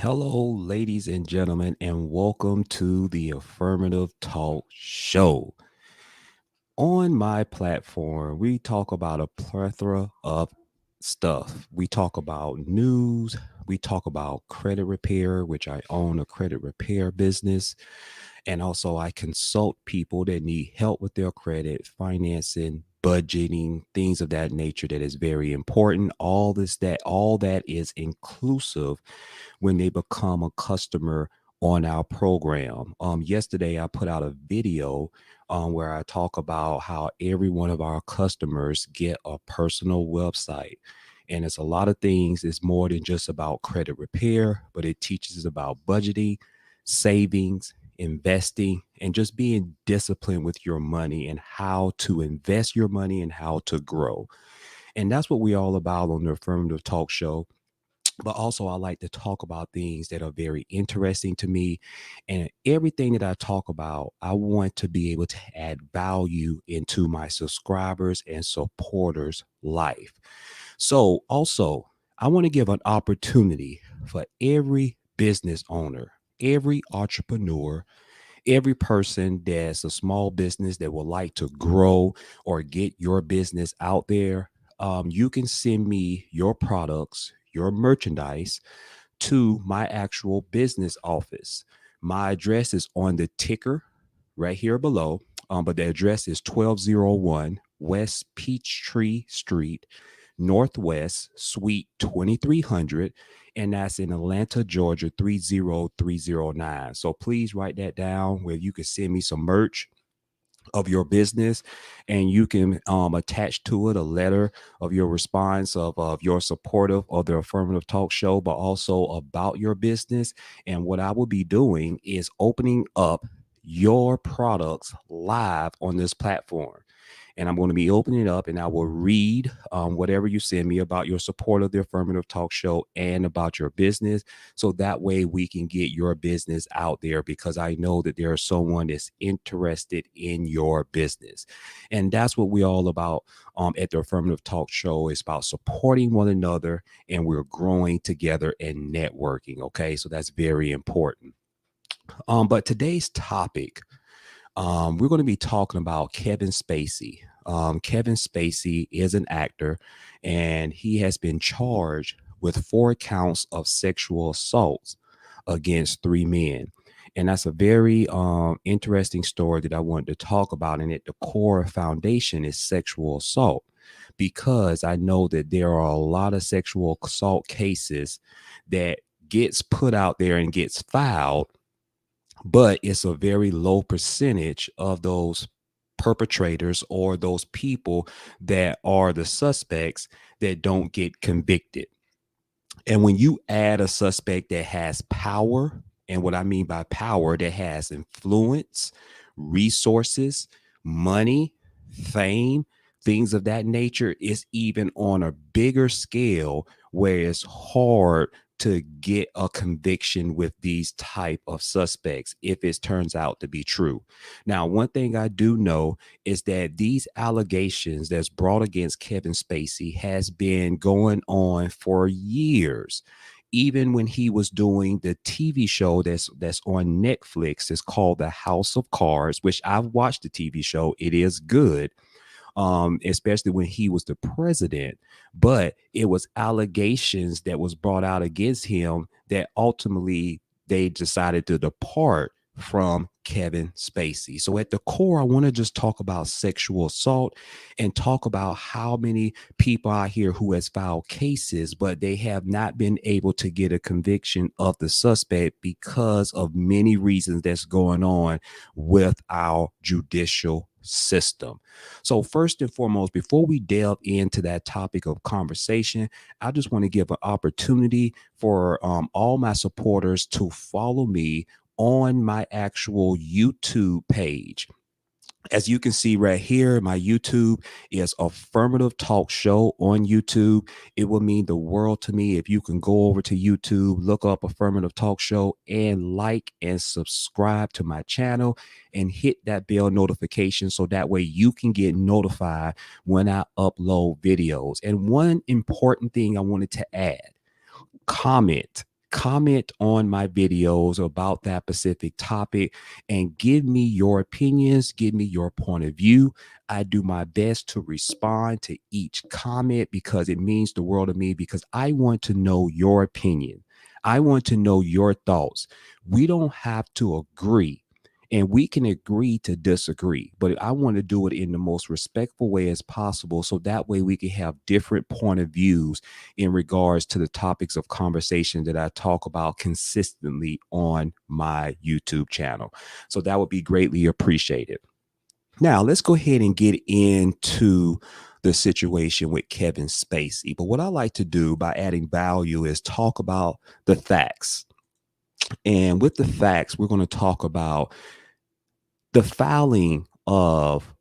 Hello, ladies and gentlemen, and welcome to the Affirmative Talk Show. On my platform, we talk about a plethora of stuff. We talk about news, we talk about credit repair, which I own a credit repair business. And also, I consult people that need help with their credit, financing, budgeting, things of that nature that is very important. All that is inclusive when they become a customer on our program. Yesterday, I put out a video where I talk about how every one of our customers get a personal website. And it's a lot of things. It's more than just about credit repair, but it teaches us about budgeting, savings, investing, and just being disciplined with your money and how to invest your money and how to grow. And that's what we're all about on the Affirmative Talk Show. But also, I like to talk about things that are very interesting to me. And everything that I talk about, I want to be able to add value into my subscribers and supporters' life. So, also, I want to give an opportunity for every business owner, every entrepreneur, every person that's a small business that would like to grow or get your business out there. You can send me your products, your merchandise to my actual business office. My address is on the ticker right here below, but the address is 1201 West Peachtree Street, Northwest, Suite 2300, and that's in Atlanta, Georgia 30309. So please write that down where you can send me some merch of your business, and you can attach to it a letter of your response of your supportive of the Affirmative Talk Show, but also about your business. And what I will be doing is opening up your products live on this platform, and I'm going to be opening it up, and I will read whatever you send me about your support of the Affirmative Talk Show and about your business. So that way we can get your business out there, because I know that there is someone that's interested in your business. And that's what we're all about at the Affirmative Talk Show. It's about supporting one another, and we're growing together and networking. Okay. So that's very important. But today's topic, we're going to be talking about Kevin Spacey. Kevin Spacey is an actor, and he has been charged with 4 counts of sexual assaults against 3 men. And that's a very interesting story that I wanted to talk about. And at the core foundation is sexual assault, because I know that there are a lot of sexual assault cases that gets put out there and gets filed, but it's a very low percentage of those perpetrators or those people that are the suspects that don't get convicted. And when you add a suspect that has power, and what I mean by power, that has influence, resources, money, fame, things of that nature, is even on a bigger scale where it's hard to get a conviction with these type of suspects if it turns out to be true. Now, one thing I do know is that these allegations that's brought against Kevin Spacey has been going on for years. Even when he was doing the TV show that's on Netflix, it's called The House of Cards, which I've watched the TV show. It is good, especially when he was the president. But it was allegations that was brought out against him that ultimately they decided to depart from Kevin Spacey. So at the core, I want to just talk about sexual assault and talk about how many people out here who has filed cases, but they have not been able to get a conviction of the suspect because of many reasons that's going on with our judicial system. So first and foremost, before we delve into that topic of conversation, I just want to give an opportunity for all my supporters to follow me on my actual YouTube page. As you can see right here, my YouTube is Affirmative Talk Show on YouTube. It will mean the world to me if you can go over to YouTube, look up Affirmative Talk Show, and like and subscribe to my channel and hit that bell notification so that way you can get notified when I upload videos. And one important thing I wanted to add: comment. comment on my videos about that specific topic and give me your opinions, give me your point of view. I do my best to respond to each comment because it means the world to me, because I want to know your opinion. I want to know your thoughts. We don't have to agree, and we can agree to disagree, but I want to do it in the most respectful way as possible, so that way we can have different point of views in regards to the topics of conversation that I talk about consistently on my YouTube channel. So that would be greatly appreciated. Now, let's go ahead and get into the situation with Kevin Spacey. But what I like to do by adding value is talk about the facts. And with the facts, we're going to talk about the filing of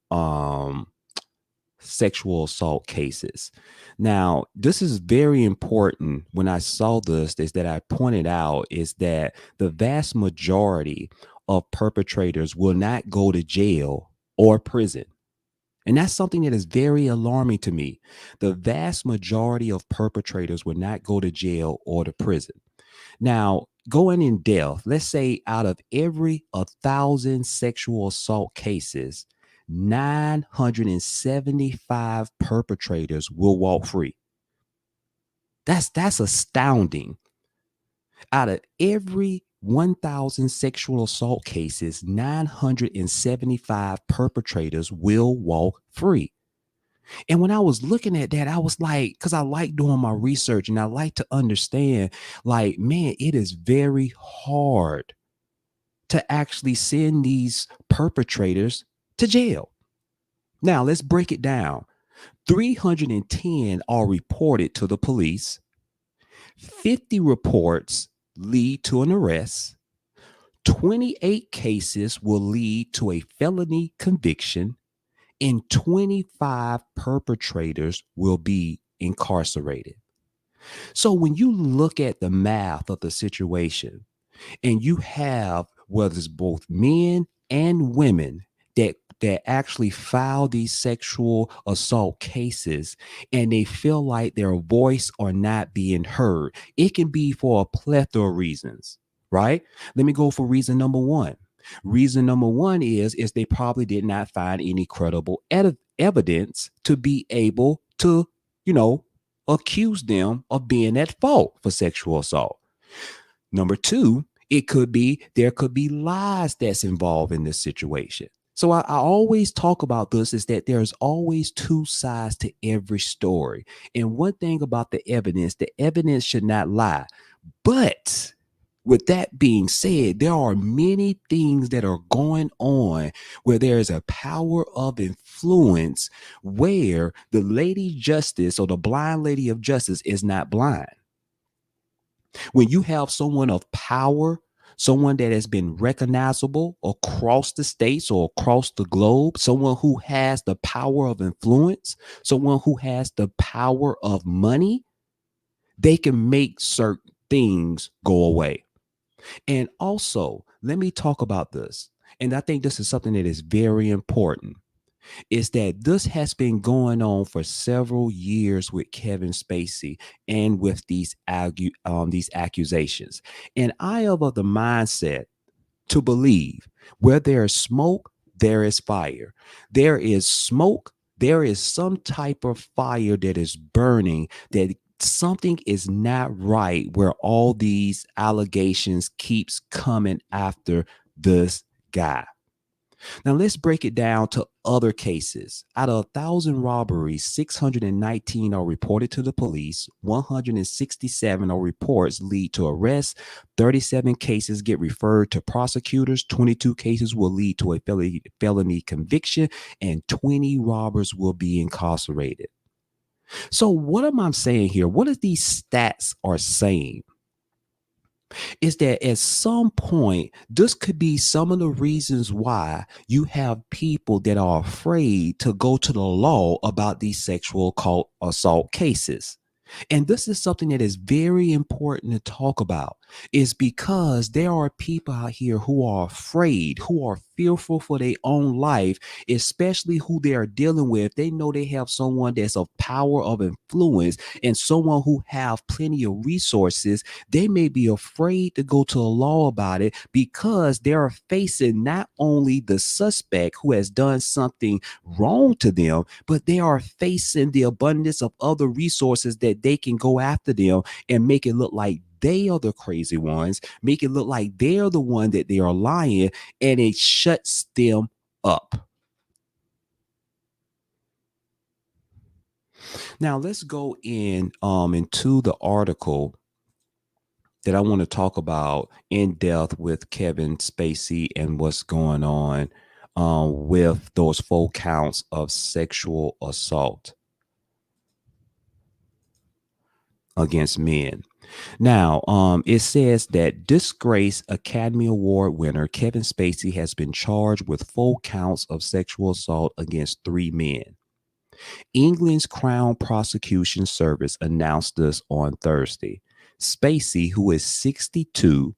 sexual assault cases. Now, this is very important. When I saw this, is that I pointed out is that the vast majority of perpetrators will not go to jail or prison. And that's something that is very alarming to me. The vast majority of perpetrators will not go to jail or to prison. Now, going in depth, let's say out of every 1,000 sexual assault cases, 975 perpetrators will walk free. That's astounding. Out of every 1,000 sexual assault cases, 975 perpetrators will walk free. And when I was looking at that, I was like, because I like doing my research and I like to understand, like, man, it is very hard to actually send these perpetrators to jail. Now, let's break it down. 310 are reported to the police. 50 reports lead to an arrest. 28 cases will lead to a felony conviction, and 25 perpetrators will be incarcerated. So when you look at the math of the situation, and you have whether it's both men and women that actually file these sexual assault cases, and they feel like their voice are not being heard, it can be for a plethora of reasons, right? Let me go for reason number one. Reason number one is they probably did not find any credible evidence to be able to, accuse them of being at fault for sexual assault. Number two, there could be lies that's involved in this situation. So I always talk about this is that there's always two sides to every story. And one thing about the evidence should not lie. But with that being said, there are many things that are going on where there is a power of influence where the lady justice or the blind lady of justice is not blind. When you have someone of power, someone that has been recognizable across the states or across the globe, someone who has the power of influence, someone who has the power of money, they can make certain things go away. And also, let me talk about this. And I think this is something that is very important, is that this has been going on for several years with Kevin Spacey and with these accusations. And I am of the mindset to believe where there is smoke, there is fire. There is smoke, there is some type of fire that is burning, that something is not right where all these allegations keeps coming after this guy. Now let's break it down to other cases. Out of 1,000 robberies, 619 are reported to the police. 167 are reports lead to arrests. 37 cases get referred to prosecutors. 22 cases will lead to a felony conviction, and 20 robbers will be incarcerated. So what am I saying here? What are these stats are saying? Is that at some point, this could be some of the reasons why you have people that are afraid to go to the law about these sexual assault cases. And this is something that is very important to talk about. is because there are people out here who are afraid, who are fearful for their own life, especially who they are dealing with. They know they have someone that's of power of influence and someone who have plenty of resources. They may be afraid to go to a law about it because they are facing not only the suspect who has done something wrong to them, but they are facing the abundance of other resources that they can go after them and make it look like they are the crazy ones, make it look like they're the one that they are lying, and it shuts them up. Now let's go into the article that I want to talk about in depth with Kevin Spacey and what's going on with those 4 counts of sexual assault against men. Now, it says that disgraced Academy Award winner Kevin Spacey has been charged with 4 counts of sexual assault against 3 men. England's Crown Prosecution Service announced this on Thursday. Spacey, who is 62,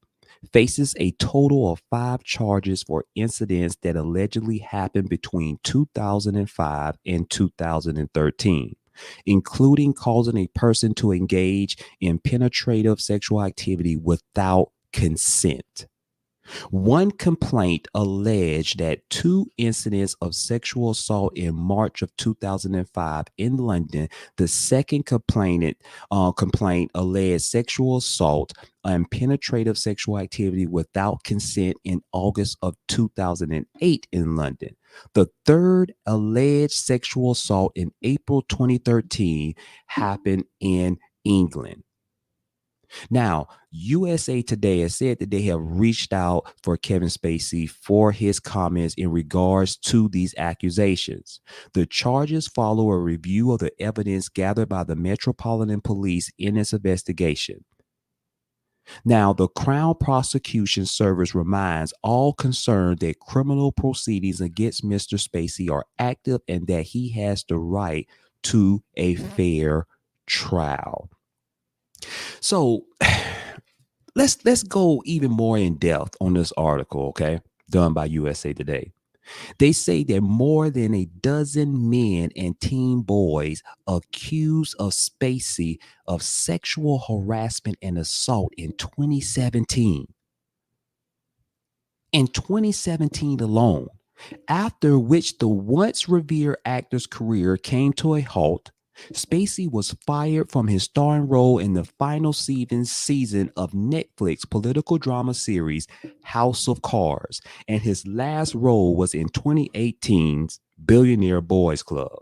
faces a total of 5 charges for incidents that allegedly happened between 2005 and 2013, including causing a person to engage in penetrative sexual activity without consent. One complaint alleged that 2 incidents of sexual assault in March of 2005 in London. The second complaint alleged sexual assault and penetrative sexual activity without consent in August of 2008 in London. The third alleged sexual assault in April 2013 happened in England. Now, USA Today has said that they have reached out for Kevin Spacey for his comments in regards to these accusations. The charges follow a review of the evidence gathered by the Metropolitan Police in its investigation. Now, the Crown Prosecution Service reminds all concerned that criminal proceedings against Mr. Spacey are active and that he has the right to a fair trial. So, let's go even more in depth on this article, okay, done by USA Today. They say that more than a dozen men and teen boys accused of Spacey of sexual harassment and assault in 2017. In 2017 alone, after which the once revered actor's career came to a halt, Spacey was fired from his starring role in the final season of Netflix political drama series House of Cards, and his last role was in 2018's Billionaire Boys Club.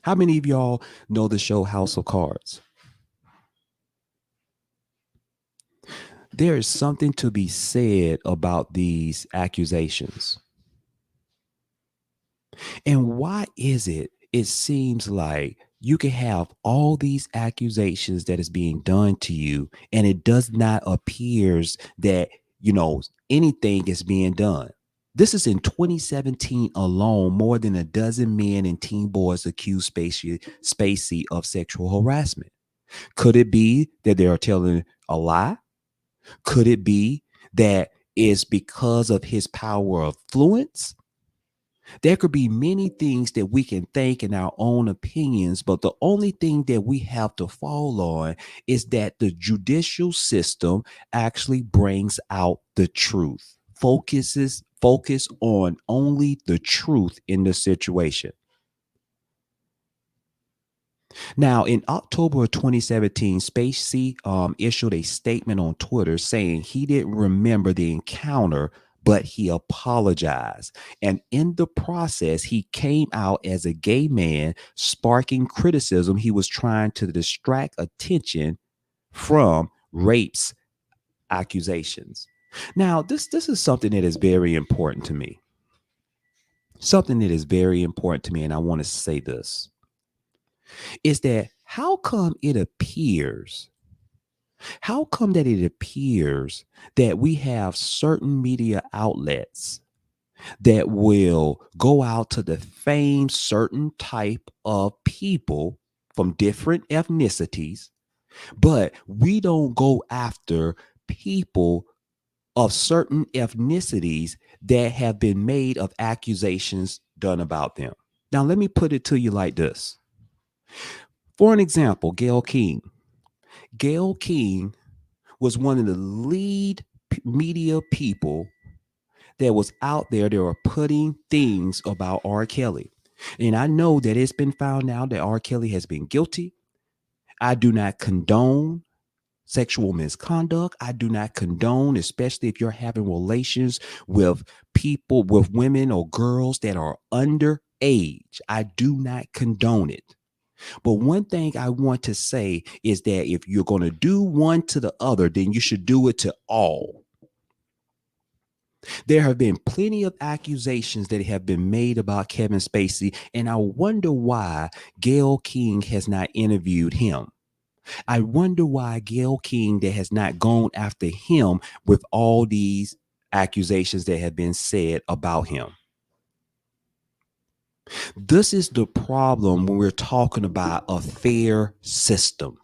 How many of y'all know the show House of Cards? There is something to be said about these accusations. And why is it seems like you can have all these accusations that is being done to you and it does not appears that, anything is being done. This is in 2017 alone. More than a dozen men and teen boys accused Spacey of sexual harassment. Could it be that they are telling a lie? Could it be that it's because of his power of influence? There could be many things that we can think in our own opinions, but the only thing that we have to fall on is that the judicial system actually brings out the truth, focus on only the truth in the situation. Now, in October of 2017, Spacey issued a statement on Twitter saying he didn't remember the encounter, but he apologized. And in the process, he came out as a gay man, sparking criticism. He was trying to distract attention from rapes accusations. Now, this is something that is very important to me. Something that is very important to me, and I want to say this, is that how come that it appears that we have certain media outlets that will go out to defame certain type of people from different ethnicities, But we don't go after people of certain ethnicities that have been made of accusations done about them. Now, let me put it to you like this. For an example, Gail King. Gail King was one of the lead media people that was out there that were putting things about R. Kelly. And I know that it's been found out that R. Kelly has been guilty. I do not condone sexual misconduct. I do not condone, especially if you're having relations with people, with women or girls that are underage. I do not condone it. But one thing I want to say is that if you're going to do one to the other, then you should do it to all. There have been plenty of accusations that have been made about Kevin Spacey, and I wonder why Gail King has not interviewed him. I wonder why Gail King that has not gone after him with all these accusations that have been said about him. This is the problem when we're talking about a fair system.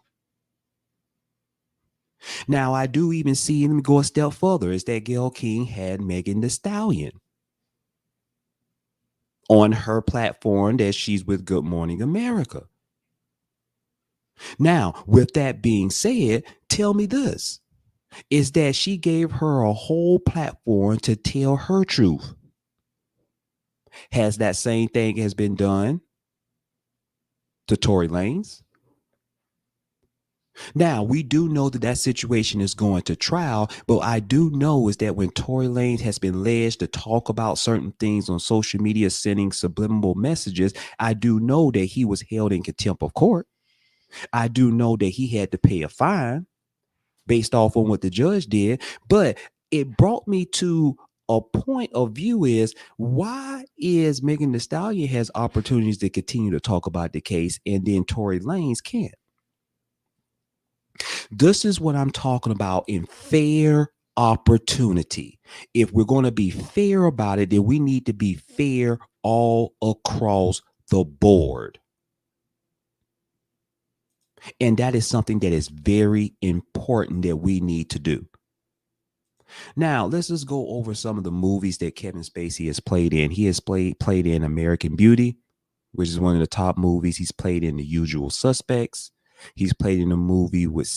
Now, I do even see, let me go a step further, is that Gail King had Megan Thee Stallion on her platform that she's with Good Morning America. Now, with that being said, tell me this, is that she gave her a whole platform to tell her truth. Has that same thing has been done to Tory Lanez? Now, we do know that that situation is going to trial, but I do know is that when Tory Lanez has been alleged to talk about certain things on social media, sending subliminal messages, I do know that he was held in contempt of court. I do know that he had to pay a fine based off on what the judge did, but it brought me to a point of view is why is Megan Thee Stallion has opportunities to continue to talk about the case and then Tory Lanez can't? This is what I'm talking about in fair opportunity. If we're going to be fair about it, then we need to be fair all across the board. And that is something that is very important that we need to do. Now, let's just go over some of the movies that Kevin Spacey has played in. He has played in American Beauty, which is one of the top movies. He's played in The Usual Suspects. He's played in a movie with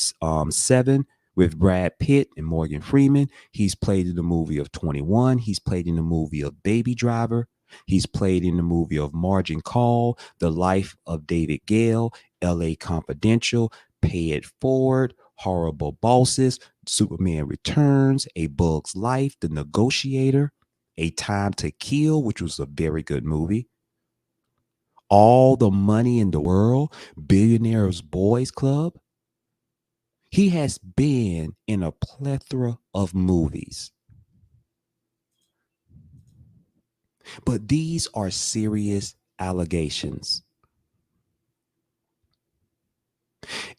Seven with Brad Pitt and Morgan Freeman. He's played in the movie of 21. He's played in the movie of Baby Driver. He's played in the movie of Margin Call, The Life of David Gale, LA Confidential, Pay It Forward, Horrible Bosses, Superman Returns, A Bug's Life, The Negotiator, A Time to Kill, which was a very good movie. All the Money in the World, Billionaires Boys Club. He has been in a plethora of movies. But these are serious allegations.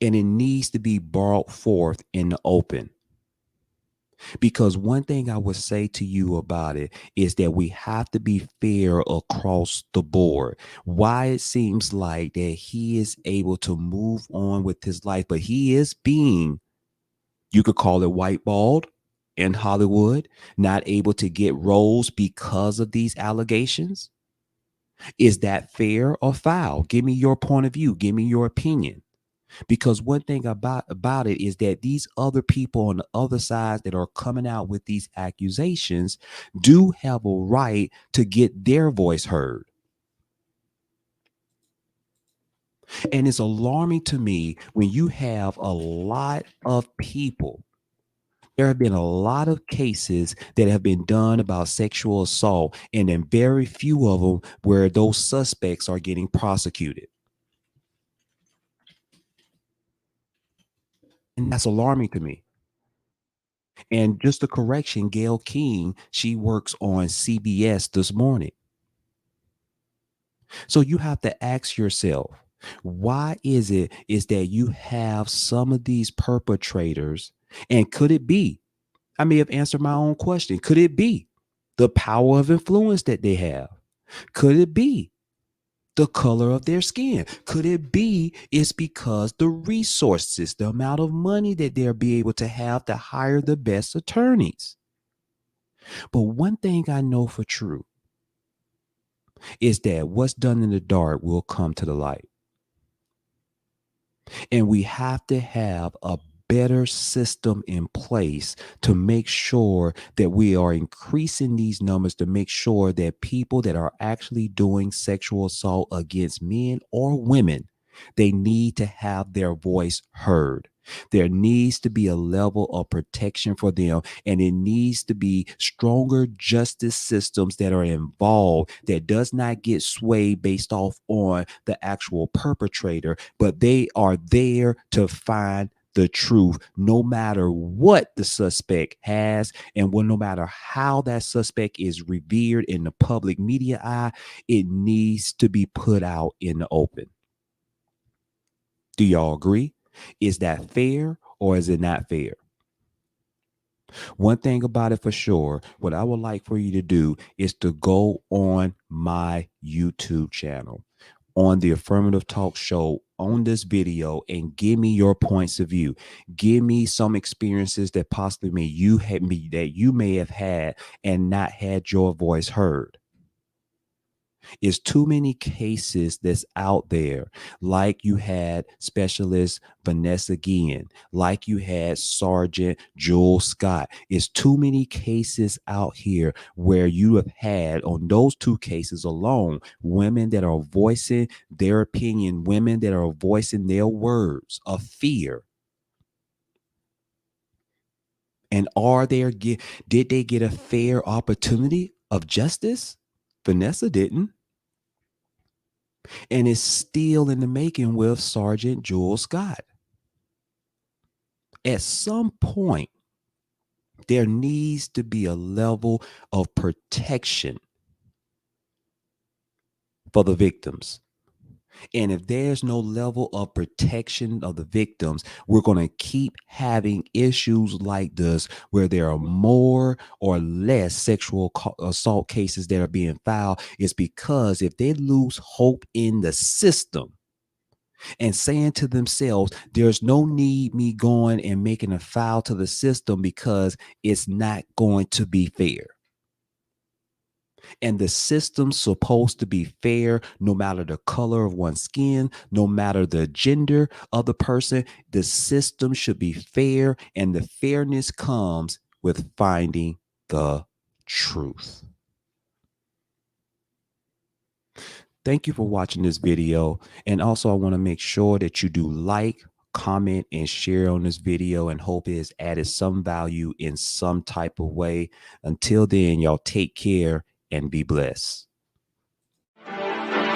And it needs to be brought forth in the open. Because one thing I would say to you about it is that we have to be fair across the board. Why it seems like that he is able to move on with his life, but he is being, you could call it whiteballed in Hollywood, not able to get roles because of these allegations. Is that fair or foul? Give me your point of view. Give me your opinion. Because one thing about it is that these other people on the other side that are coming out with these accusations do have a right to get their voice heard. And it's alarming to me when you have a lot of people. There have been a lot of cases that have been done about sexual assault, and then very few of them where those suspects are getting prosecuted. And that's alarming to me. And just a correction, Gail King, she works on CBS this morning. So you have to ask yourself, why is that you have some of these perpetrators, and could it be, I may have answered my own question, could it be the power of influence that they have? Could it be the color of their skin? Could it be it's because the resources, the amount of money that they'll be able to have to hire the best attorneys? But one thing I know for true is that what's done in the dark will come to the light. And we have to have a better system in place to make sure that we are increasing these numbers, to make sure that people that are actually doing sexual assault against men or women, they need to have their voice heard. There needs to be a level of protection for them, and it needs to be stronger justice systems that are involved, that does not get swayed based off on the actual perpetrator, but they are there to find the truth, no matter what the suspect has, and no matter how that suspect is revered in the public media eye, it needs to be put out in the open. Do y'all agree? Is that fair or is it not fair? One thing about it for sure, what I would like for you to do is to go on my YouTube channel, on the Affirmative Talk Show, on this video, and give me your points of view. Give me some experiences that possibly that you may have had and not had your voice heard. It's too many cases that's out there, like you had specialist Vanessa Guillen, like you had Sergeant Joel Scott. It's too many cases out here where you have had, on those two cases alone, women that are voicing their opinion, women that are voicing their words of fear. And did they get a fair opportunity of justice? Vanessa didn't. And it's still in the making with Sergeant Joel Scott. At some point, there needs to be a level of protection for the victims. And if there's no level of protection of the victims, we're going to keep having issues like this, where there are more or less sexual assault cases that are being filed. It's because if they lose hope in the system and saying to themselves, there's no need me going and making a file to the system because it's not going to be fair. And the system's supposed to be fair, no matter the color of one's skin, no matter the gender of the person. The system should be fair, and the fairness comes with finding the truth. Thank you for watching this video. And also, I want to make sure that you do like, comment, and share on this video, and hope it has added some value in some type of way. Until then, y'all take care and be blessed.